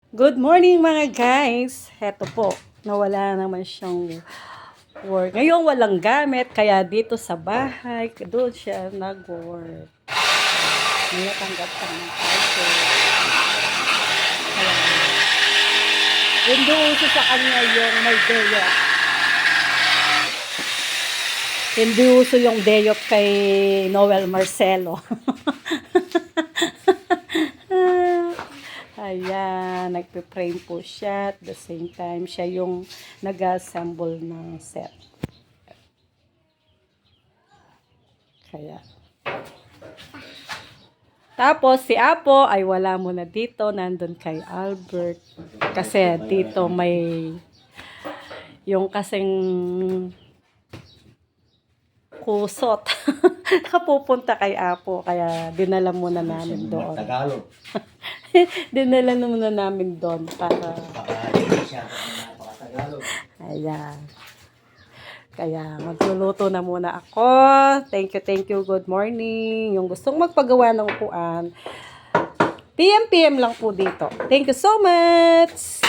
Good morning mga guys! Heto po, nawala naman siyang work. Ngayon walang gamit, kaya dito sa bahay, doon siya nag-work. May natanggap siya ng parcel. Hindi uso sa kanya yung may dayot. Hindi uso yung dayot kay Noel Marcelo. Ayan, nagpe-frame po siya. At the same time, siya yung nag-assemble ng set. Kaya. Tapos, si Apo ay wala muna dito. Nandun kay Albert. Kasi dito may yung kasing kusot. Nakapupunta kay Apo. Kaya dinala muna namin doon. Tagalog. Dinala muna namin doon para Tagalog. ayan. Kaya magluluto na muna ako. Thank you, good morning. Yung gustong magpagawa ng upuan, PM lang po dito. Thank you so much!